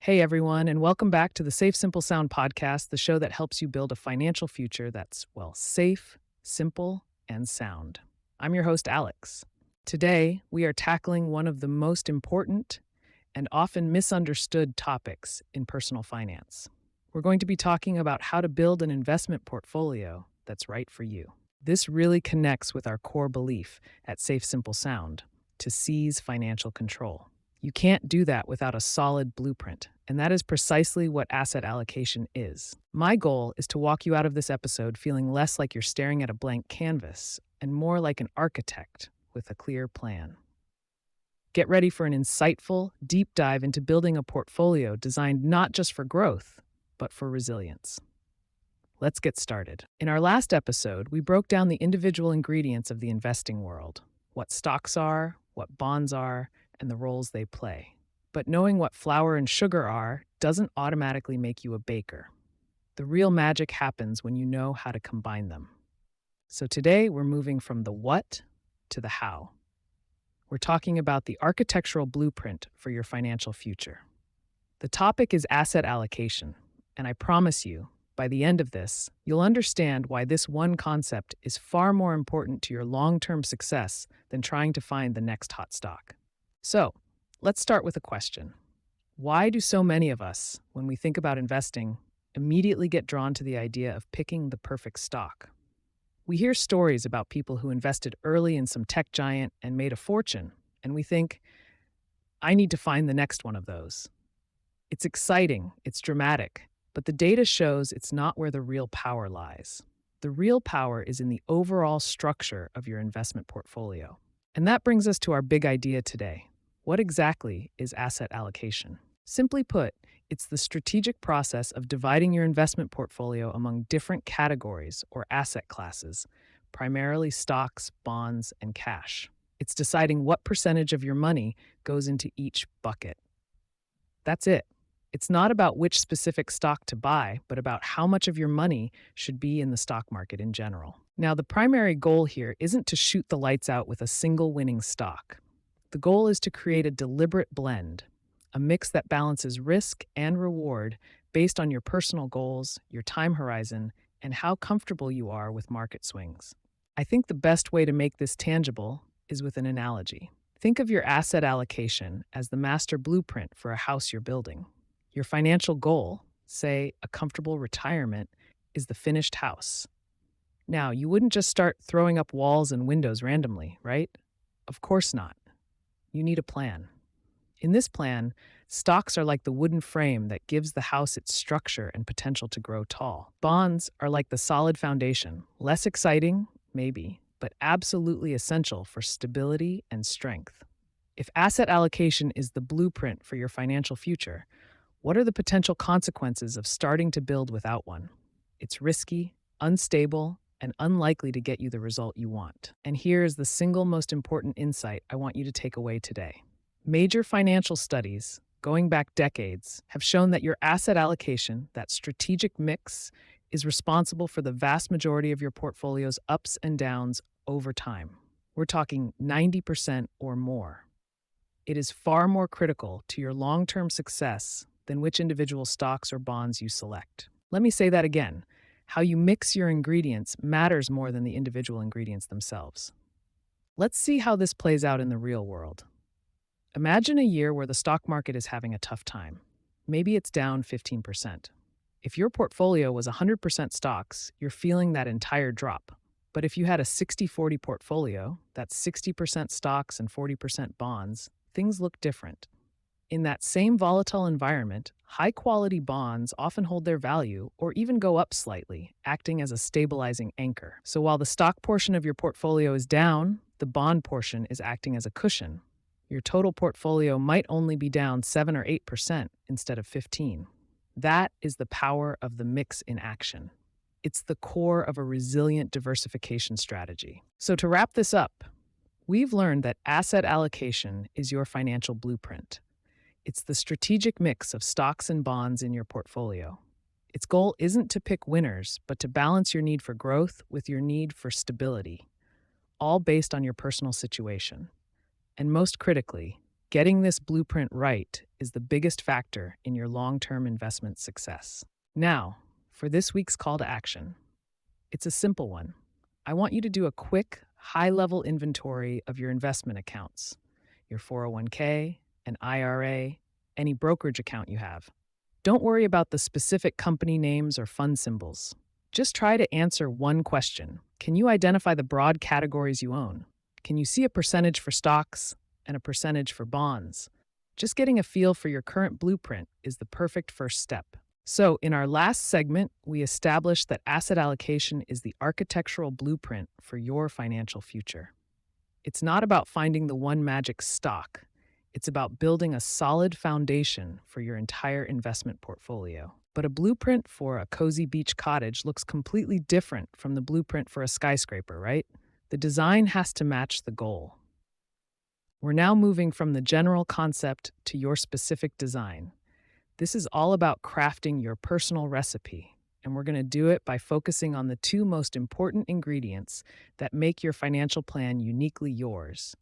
Hey everyone, and welcome back to the Safe, Simple, Sound podcast, the show that helps you build a financial future that's, well, safe, simple, and sound. I'm your host, Alex. Today, we are tackling one of the most important and often misunderstood topics in personal finance. We're going to be talking about how to build an investment portfolio that's right for you. This really connects with our core belief at Safe, Simple, Sound to seize financial control. You can't do that without a solid blueprint, and that is precisely what asset allocation is. My goal is to walk you out of this episode feeling less like you're staring at a blank canvas and more like an architect with a clear plan. Get ready for an insightful, deep dive into building a portfolio designed not just for growth, but for resilience. Let's get started. In our last episode, we broke down the individual ingredients of the investing world: what stocks are, what bonds are, and the roles they play. But knowing what flour and sugar are doesn't automatically make you a baker. The real magic happens when you know how to combine them. So today we're moving from the what to the how. We're talking about the architectural blueprint for your financial future. The topic is asset allocation, and I promise you, by the end of this, you'll understand why this one concept is far more important to your long-term success than trying to find the next hot stock. So, let's start with a question. Why do so many of us, when we think about investing, immediately get drawn to the idea of picking the perfect stock? We hear stories about people who invested early in some tech giant and made a fortune, and we think, I need to find the next one of those. It's exciting, it's dramatic, but the data shows it's not where the real power lies. The real power is in the overall structure of your investment portfolio. And that brings us to our big idea today. What exactly is asset allocation? Simply put, it's the strategic process of dividing your investment portfolio among different categories or asset classes, primarily stocks, bonds, and cash. It's deciding what percentage of your money goes into each bucket. That's it. It's not about which specific stock to buy, but about how much of your money should be in the stock market in general. Now, the primary goal here isn't to shoot the lights out with a single winning stock. The goal is to create a deliberate blend, a mix that balances risk and reward based on your personal goals, your time horizon, and how comfortable you are with market swings. I think the best way to make this tangible is with an analogy. Think of your asset allocation as the master blueprint for a house you're building. Your financial goal, say a comfortable retirement, is the finished house. Now, you wouldn't just start throwing up walls and windows randomly, right? Of course not. You need a plan. In this plan, stocks are like the wooden frame that gives the house its structure and potential to grow tall. Bonds are like the solid foundation, less exciting, maybe, but absolutely essential for stability and strength. If asset allocation is the blueprint for your financial future, what are the potential consequences of starting to build without one? It's risky, unstable, and unlikely to get you the result you want. And here is the single most important insight I want you to take away today. Major financial studies, going back decades, have shown that your asset allocation, that strategic mix, is responsible for the vast majority of your portfolio's ups and downs over time. We're talking 90% or more. It is far more critical to your long-term success than which individual stocks or bonds you select. Let me say that again. How you mix your ingredients matters more than the individual ingredients themselves. Let's see how this plays out in the real world. Imagine a year where the stock market is having a tough time. Maybe it's down 15%. If your portfolio was 100% stocks, you're feeling that entire drop. But if you had a 60-40 portfolio, that's 60% stocks and 40% bonds, things look different. In that same volatile environment, high-quality bonds often hold their value or even go up slightly, acting as a stabilizing anchor. So while the stock portion of your portfolio is down, the bond portion is acting as a cushion. Your total portfolio might only be down 7 or 8% instead of 15. That is the power of the mix in action. It's the core of a resilient diversification strategy. So to wrap this up, we've learned that asset allocation is your financial blueprint. It's the strategic mix of stocks and bonds in your portfolio. Its goal isn't to pick winners, but to balance your need for growth with your need for stability, all based on your personal situation. And most critically, getting this blueprint right is the biggest factor in your long-term investment success. Now, for this week's call to action. It's a simple one. I want you to do a quick, high-level inventory of your investment accounts, your 401k, an IRA, any brokerage account you have. Don't worry about the specific company names or fund symbols. Just try to answer one question. Can you identify the broad categories you own? Can you see a percentage for stocks and a percentage for bonds? Just getting a feel for your current blueprint is the perfect first step. So, in our last segment, we established that asset allocation is the architectural blueprint for your financial future. It's not about finding the one magic stock. It's about building a solid foundation for your entire investment portfolio. But a blueprint for a cozy beach cottage looks completely different from the blueprint for a skyscraper, right? The design has to match the goal. We're now moving from the general concept to your specific design. This is all about crafting your personal recipe, and we're going to do it by focusing on the two most important ingredients that make your financial plan uniquely yours: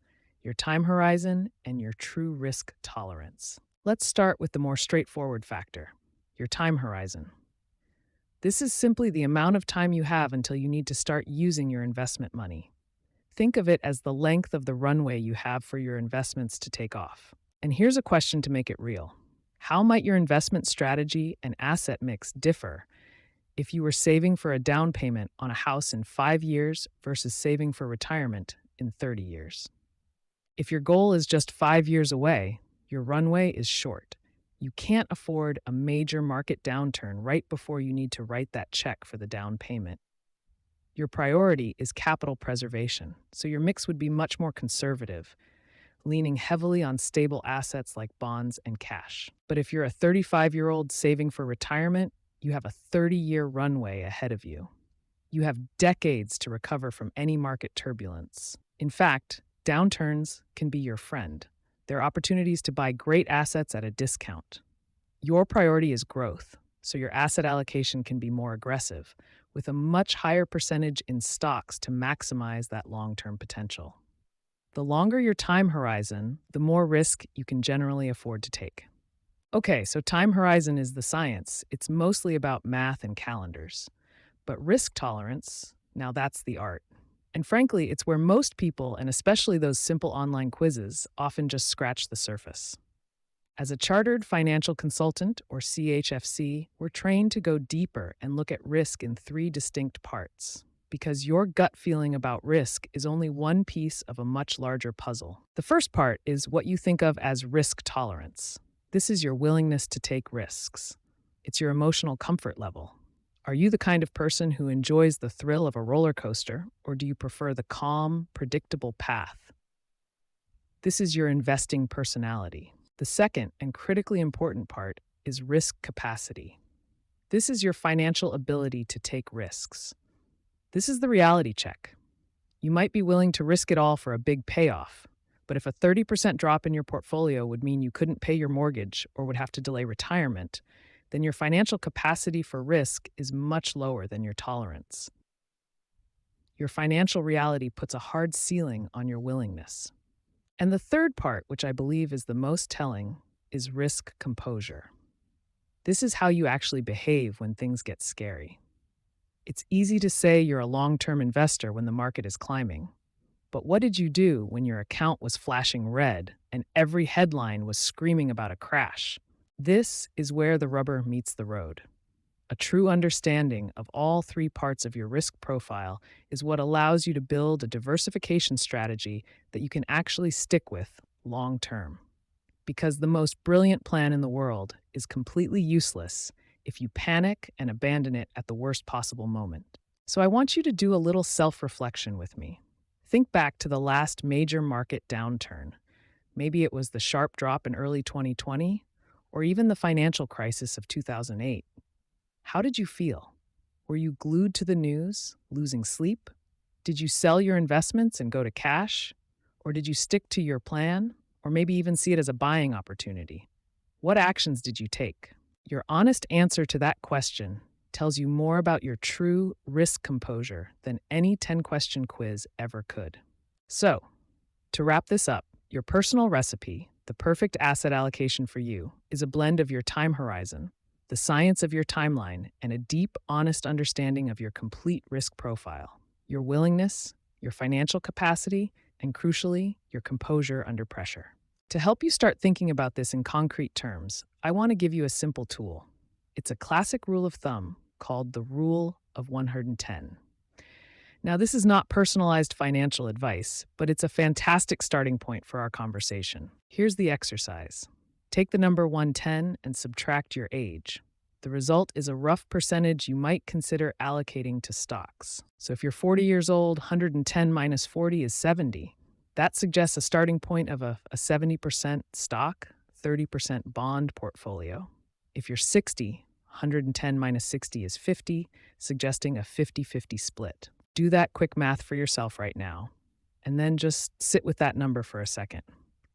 your time horizon and your true risk tolerance. Let's start with the more straightforward factor, your time horizon. This is simply the amount of time you have until you need to start using your investment money. Think of it as the length of the runway you have for your investments to take off. And here's a question to make it real. How might your investment strategy and asset mix differ if you were saving for a down payment on a house in 5 years versus saving for retirement in 30 years? If your goal is just 5 years away, your runway is short. You can't afford a major market downturn right before you need to write that check for the down payment. Your priority is capital preservation, so your mix would be much more conservative, leaning heavily on stable assets like bonds and cash. But if you're a 35-year-old saving for retirement, you have a 30-year runway ahead of you. You have decades to recover from any market turbulence. In fact, downturns can be your friend. They're opportunities to buy great assets at a discount. Your priority is growth, so your asset allocation can be more aggressive, with a much higher percentage in stocks to maximize that long-term potential. The longer your time horizon, the more risk you can generally afford to take. Okay, so time horizon is the science. It's mostly about math and calendars. But risk tolerance, now that's the art. And frankly, it's where most people, and especially those simple online quizzes, often just scratch the surface. As a chartered financial consultant, or ChFC, we're trained to go deeper and look at risk in 3 distinct parts, because your gut feeling about risk is only one piece of a much larger puzzle. The first part is what you think of as risk tolerance. This is your willingness to take risks. It's your emotional comfort level. Are you the kind of person who enjoys the thrill of a roller coaster, or do you prefer the calm, predictable path? This is your investing personality. The second and critically important part is risk capacity. This is your financial ability to take risks. This is the reality check. You might be willing to risk it all for a big payoff, but if a 30% drop in your portfolio would mean you couldn't pay your mortgage or would have to delay retirement, then your financial capacity for risk is much lower than your tolerance. Your financial reality puts a hard ceiling on your willingness. And the third part, which I believe is the most telling, is risk composure. This is how you actually behave when things get scary. It's easy to say you're a long-term investor when the market is climbing. But what did you do when your account was flashing red and every headline was screaming about a crash? This is where the rubber meets the road. A true understanding of all 3 parts of your risk profile is what allows you to build a diversification strategy that you can actually stick with long term. Because the most brilliant plan in the world is completely useless if you panic and abandon it at the worst possible moment. So I want you to do a little self-reflection with me. Think back to the last major market downturn. Maybe it was the sharp drop in early 2020, or even the financial crisis of 2008. How did you feel? Were you glued to the news, losing sleep? Did you sell your investments and go to cash? Or did you stick to your plan, or maybe even see it as a buying opportunity? What actions did you take? Your honest answer to that question tells you more about your true risk composure than any 10-question quiz ever could. So, to wrap this up, your personal recipe, The perfect asset allocation for you is a blend of your time horizon, the science of your timeline, and a deep, honest understanding of your complete risk profile, your willingness, your financial capacity, and crucially, your composure under pressure. To help you start thinking about this in concrete terms, I want to give you a simple tool. It's a classic rule of thumb called the Rule of 110. Now, this is not personalized financial advice, but it's a fantastic starting point for our conversation. Here's the exercise. Take the number 110 and subtract your age. The result is a rough percentage you might consider allocating to stocks. So if you're 40 years old, 110 minus 40 is 70. That suggests a starting point of a 70% stock, 30% bond portfolio. If you're 60, 110 minus 60 is 50, suggesting a 50-50 split. Do that quick math for yourself right now, and then just sit with that number for a second.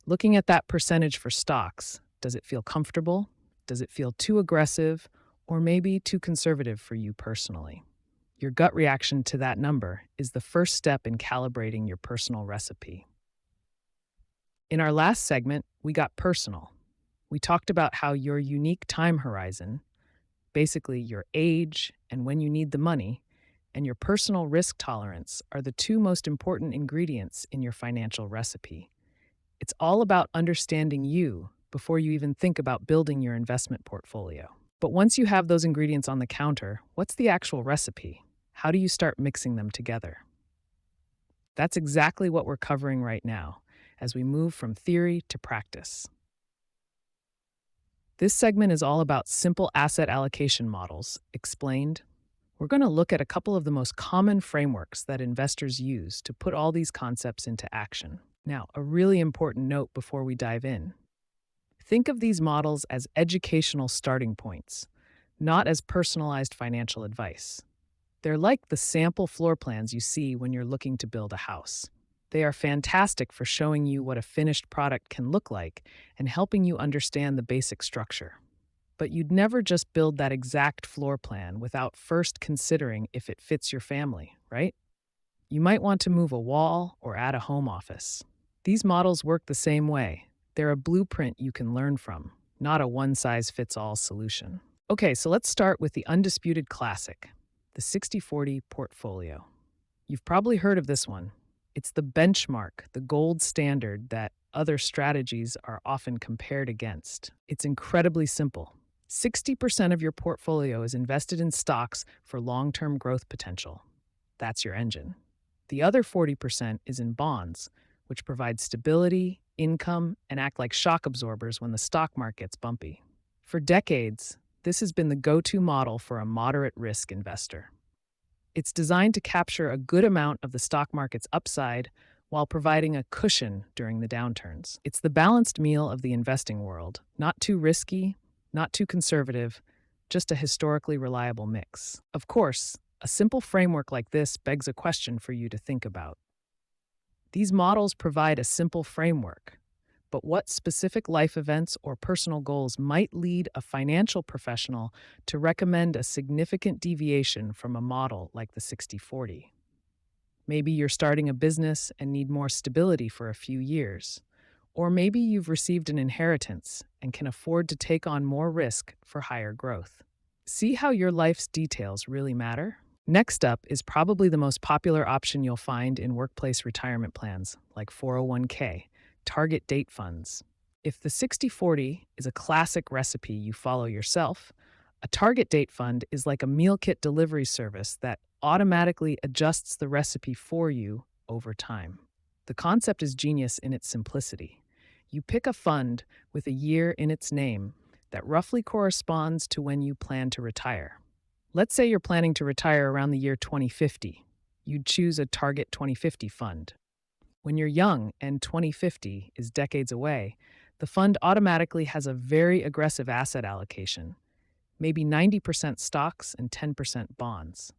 Looking at that percentage for stocks, does it feel comfortable? Does it feel too aggressive, or maybe too conservative for you personally? Your gut reaction to that number is the first step in calibrating your personal recipe. In our last segment, we got personal. We talked about how your unique time horizon, basically your age and when you need the money, and your personal risk tolerance are the two most important ingredients in your financial recipe. It's all about understanding you before you even think about building your investment portfolio. But once you have those ingredients on the counter, what's the actual recipe? How do you start mixing them together? That's exactly what we're covering right now as we move from theory to practice. This segment is all about simple asset allocation models, explained. We're going to look at a couple of the most common frameworks that investors use to put all these concepts into action. Now, a really important note before we dive in. Think of these models as educational starting points, not as personalized financial advice. They're like the sample floor plans you see when you're looking to build a house. They are fantastic for showing you what a finished product can look like and helping you understand the basic structure. But you'd never just build that exact floor plan without first considering if it fits your family, right? You might want to move a wall or add a home office. These models work the same way. They're a blueprint you can learn from, not a one-size-fits-all solution. Okay, so let's start with the undisputed classic, the 60-40 portfolio. You've probably heard of this one. It's the benchmark, the gold standard that other strategies are often compared against. It's incredibly simple. 60% of your portfolio is invested in stocks for long-term growth potential. That's your engine. The other 40% is in bonds, which provide stability, income, and act like shock absorbers when the stock market gets bumpy. For decades, this has been the go-to model for a moderate risk investor. It's designed to capture a good amount of the stock market's upside while providing a cushion during the downturns. It's the balanced meal of the investing world, not too risky, not too conservative, just a historically reliable mix. Of course, a simple framework like this begs a question for you to think about. These models provide a simple framework, but what specific life events or personal goals might lead a financial professional to recommend a significant deviation from a model like the 60-40? Maybe you're starting a business and need more stability for a few years. Or maybe you've received an inheritance and can afford to take on more risk for higher growth. See how your life's details really matter? Next up is probably the most popular option you'll find in workplace retirement plans, like 401k, target date funds. If the 60-40 is a classic recipe you follow yourself, a target date fund is like a meal kit delivery service that automatically adjusts the recipe for you over time. The concept is genius in its simplicity. You pick a fund with a year in its name that roughly corresponds to when you plan to retire. Let's say you're planning to retire around the year 2050. You'd choose a Target 2050 fund. When you're young and 2050 is decades away, the fund automatically has a very aggressive asset allocation, maybe 90% stocks and 10% bonds.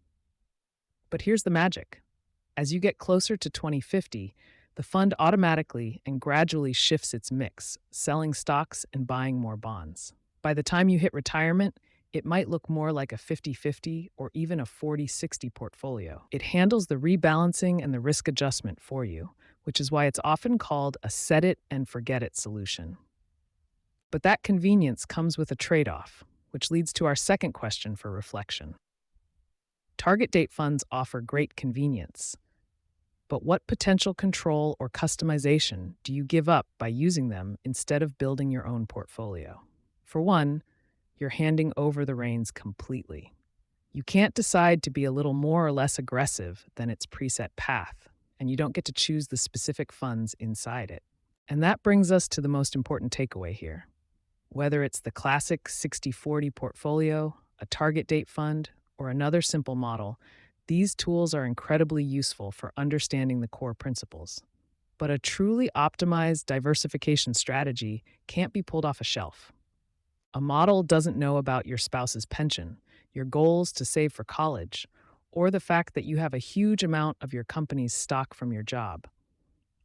But here's the magic. As you get closer to 2050, the fund automatically and gradually shifts its mix, selling stocks and buying more bonds. By the time you hit retirement, it might look more like a 50-50 or even a 40-60 portfolio. It handles the rebalancing and the risk adjustment for you, which is why it's often called a set it and forget it solution. But that convenience comes with a trade off, which leads to our second question for reflection. Target date funds offer great convenience, but what potential control or customization do you give up by using them instead of building your own portfolio? For one, you're handing over the reins completely. You can't decide to be a little more or less aggressive than its preset path, and you don't get to choose the specific funds inside it. And that brings us to the most important takeaway here. Whether it's the classic 60/40 portfolio, a target date fund, or another simple model, these tools are incredibly useful for understanding the core principles. But a truly optimized diversification strategy can't be pulled off a shelf. A model doesn't know about your spouse's pension, your goals to save for college, or the fact that you have a huge amount of your company's stock from your job.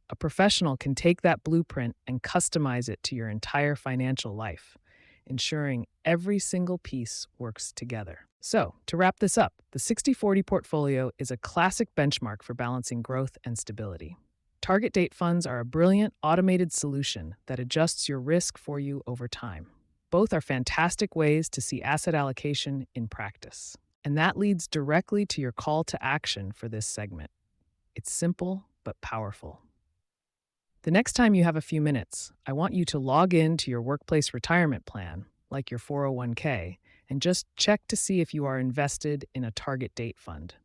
A professional can take that blueprint and customize it to your entire financial life, ensuring every single piece works together. So, to wrap this up, the 60/40 portfolio is a classic benchmark for balancing growth and stability. Target date funds are a brilliant automated solution that adjusts your risk for you over time. Both are fantastic ways to see asset allocation in practice. And that leads directly to your call to action for this segment. It's simple but powerful. The next time you have a few minutes, I want you to log in to your workplace retirement plan, like your 401k, and just check to see if you are invested in a target date fund.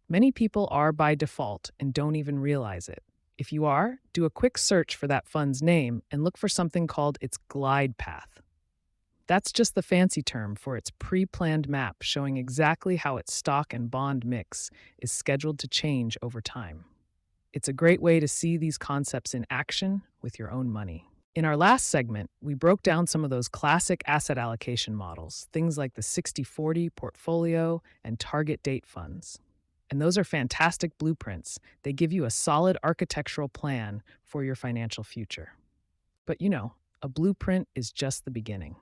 Many people are by default and don't even realize it. If you are, do a quick search for that fund's name and look for something called its glide path. That's just the fancy term for its pre-planned map showing exactly how its stock and bond mix is scheduled to change over time. It's a great way to see these concepts in action with your own money. In our last segment, we broke down some of those classic asset allocation models, things like the 60/40 portfolio and target date funds. And those are fantastic blueprints. They give you a solid architectural plan for your financial future. But a blueprint is just the beginning.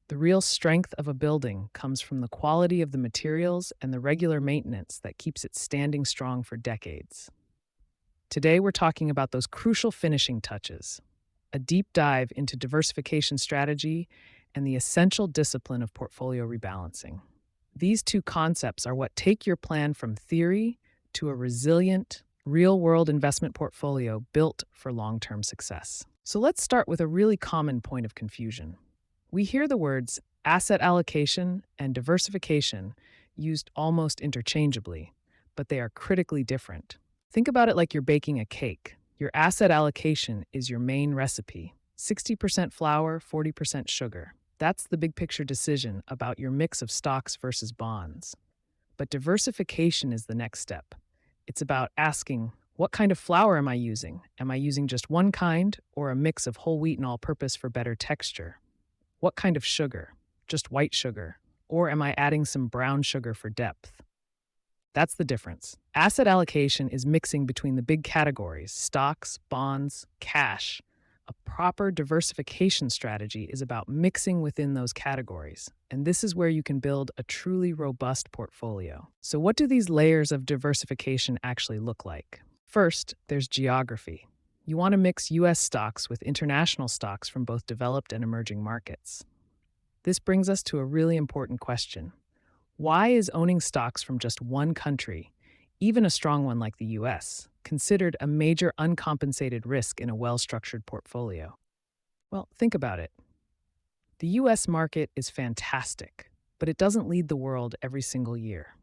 The real strength of a building comes from the quality of the materials and the regular maintenance that keeps it standing strong for decades. Today, we're talking about those crucial finishing touches, a deep dive into diversification strategy and the essential discipline of portfolio rebalancing. These two concepts are what take your plan from theory to a resilient, real-world investment portfolio built for long-term success. So let's start with a really common point of confusion. We hear the words asset allocation and diversification used almost interchangeably, but they are critically different. Think about it like you're baking a cake. Your asset allocation is your main recipe, 60% flour, 40% sugar. That's the big picture decision about your mix of stocks versus bonds. But diversification is the next step. It's about asking, what kind of flour am I using? Am I using just one kind or a mix of whole wheat and all-purpose for better texture? What kind of sugar? Just white sugar? Or am I adding some brown sugar for depth? That's the difference. Asset allocation is mixing between the big categories, stocks, bonds, cash. A proper diversification strategy is about mixing within those categories, and this is where you can build a truly robust portfolio. So what do these layers of diversification actually look like? First, there's geography. You want to mix U.S. stocks with international stocks from both developed and emerging markets. This brings us to a really important question. Why is owning stocks from just one country, even a strong one like the US, considered a major uncompensated risk in a well-structured portfolio? Well, think about it. The US market is fantastic, but it doesn't lead the world every single year.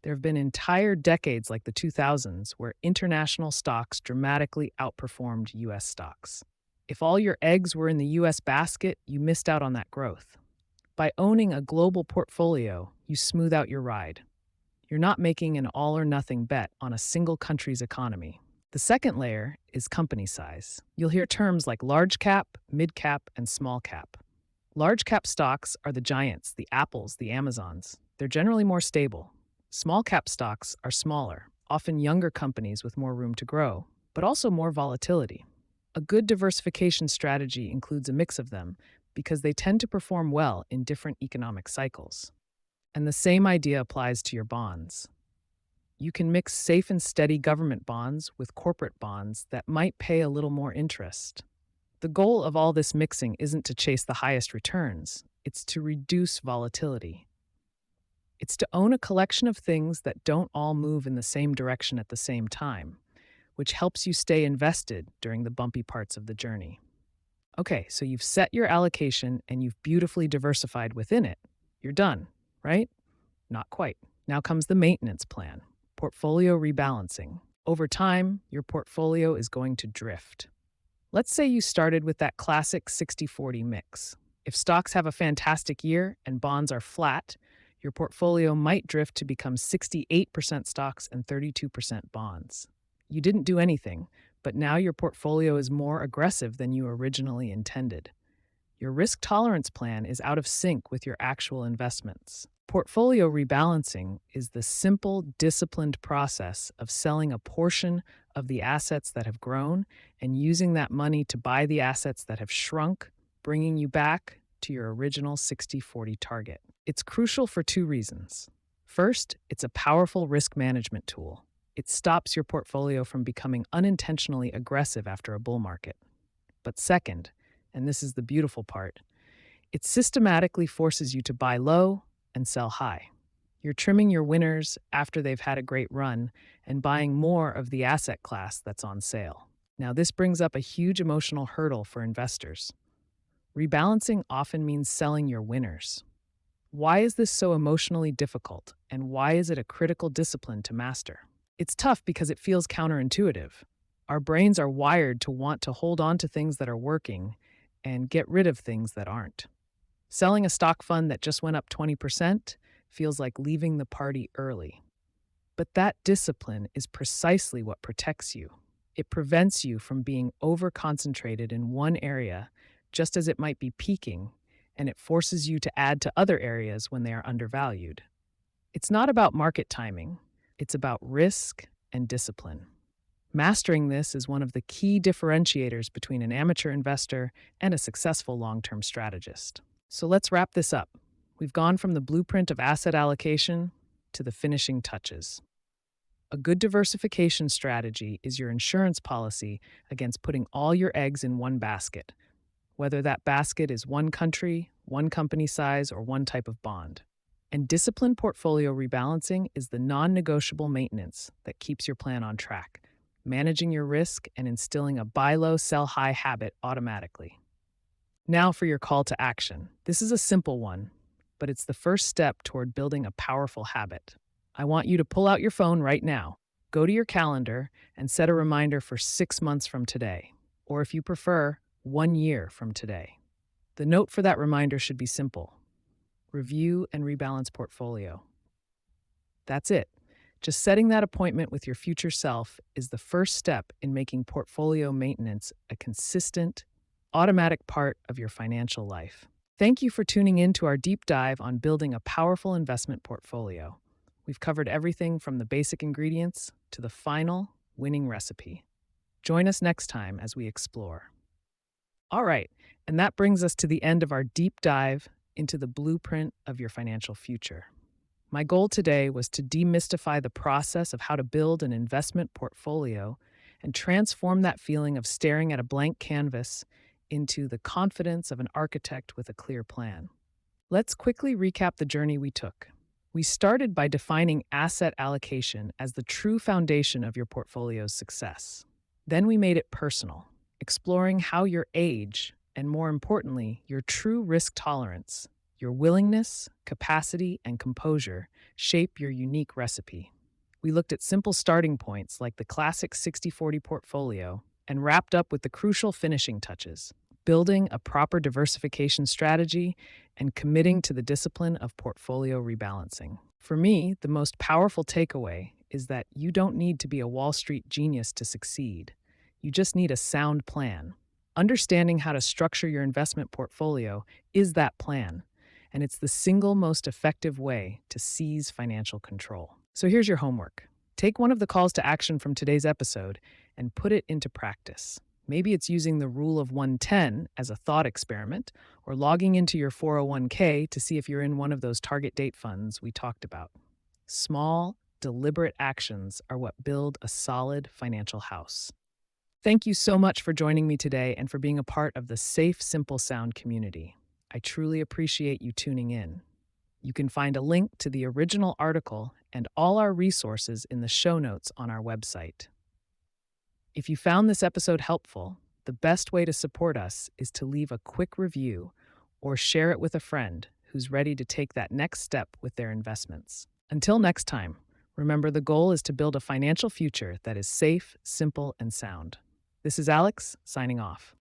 There have been entire decades like the 2000s where international stocks dramatically outperformed US stocks. If all your eggs were in the US basket, you missed out on that growth. By owning a global portfolio, you smooth out your ride. You're not making an all-or-nothing bet on a single country's economy. The second layer is company size. You'll hear terms like large cap, mid cap, and small cap. Large cap stocks are the giants, the Apples, the Amazons. They're generally more stable. Small cap stocks are smaller, often younger companies with more room to grow, but also more volatility. A good diversification strategy includes a mix of them, because they tend to perform well in different economic cycles. And the same idea applies to your bonds. You can mix safe and steady government bonds with corporate bonds that might pay a little more interest. The goal of all this mixing isn't to chase the highest returns, it's to reduce volatility. It's to own a collection of things that don't all move in the same direction at the same time, which helps you stay invested during the bumpy parts of the journey. Okay, so you've set your allocation and you've beautifully diversified within it. You're done, right? Not quite. Now comes the maintenance plan, portfolio rebalancing. Over time, your portfolio is going to drift. Let's say you started with that classic 60-40 mix. If stocks have a fantastic year and bonds are flat, your portfolio might drift to become 68% stocks and 32% bonds. You didn't do anything, but now your portfolio is more aggressive than you originally intended. Your risk tolerance plan is out of sync with your actual investments. Portfolio rebalancing is the simple, disciplined process of selling a portion of the assets that have grown and using that money to buy the assets that have shrunk, bringing you back to your original 60-40 target. It's crucial for two reasons. First, it's a powerful risk management tool. It stops your portfolio from becoming unintentionally aggressive after a bull market. But second, and this is the beautiful part, it systematically forces you to buy low and sell high. You're trimming your winners after they've had a great run and buying more of the asset class that's on sale. Now, this brings up a huge emotional hurdle for investors. Rebalancing often means selling your winners. Why is this so emotionally difficult, and why is it a critical discipline to master? It's tough because it feels counterintuitive. Our brains are wired to want to hold on to things that are working and get rid of things that aren't. Selling a stock fund that just went up 20% feels like leaving the party early. But that discipline is precisely what protects you. It prevents you from being over-concentrated in one area just as it might be peaking, and it forces you to add to other areas when they are undervalued. It's not about market timing. It's about risk and discipline. Mastering this is one of the key differentiators between an amateur investor and a successful long-term strategist. So let's wrap this up. We've gone from the blueprint of asset allocation to the finishing touches. A good diversification strategy is your insurance policy against putting all your eggs in one basket, whether that basket is one country, one company size, or one type of bond. And disciplined portfolio rebalancing is the non-negotiable maintenance that keeps your plan on track, managing your risk and instilling a buy low, sell high habit automatically. Now for your call to action. This is a simple one, but it's the first step toward building a powerful habit. I want you to pull out your phone right now, go to your calendar, and set a reminder for 6 months from today, or if you prefer, 1 year from today. The note for that reminder should be simple: review and rebalance portfolio. That's it. Just setting that appointment with your future self is the first step in making portfolio maintenance a consistent, automatic part of your financial life. Thank you for tuning in to our deep dive on building a powerful investment portfolio. We've covered everything from the basic ingredients to the final winning recipe. Join us next time as we explore. All right, and that brings us to the end of our deep dive into the blueprint of your financial future. My goal today was to demystify the process of how to build an investment portfolio and transform that feeling of staring at a blank canvas into the confidence of an architect with a clear plan. Let's quickly recap the journey we took. We started by defining asset allocation as the true foundation of your portfolio's success. Then we made it personal, exploring how your age, and more importantly, your true risk tolerance, your willingness, capacity, and composure shape your unique recipe. We looked at simple starting points like the classic 60-40 portfolio and wrapped up with the crucial finishing touches: building a proper diversification strategy and committing to the discipline of portfolio rebalancing. For me, the most powerful takeaway is that you don't need to be a Wall Street genius to succeed. You just need a sound plan. Understanding how to structure your investment portfolio is that plan, and it's the single most effective way to seize financial control. So here's your homework. Take one of the calls to action from today's episode and put it into practice. Maybe it's using the rule of 110 as a thought experiment, or logging into your 401k to see if you're in one of those target date funds we talked about. Small, deliberate actions are what build a solid financial house. Thank you so much for joining me today and for being a part of the Safe, Simple Sound community. I truly appreciate you tuning in. You can find a link to the original article and all our resources in the show notes on our website. If you found this episode helpful, the best way to support us is to leave a quick review or share it with a friend who's ready to take that next step with their investments. Until next time, remember the goal is to build a financial future that is safe, simple, and sound. This is Alex, signing off.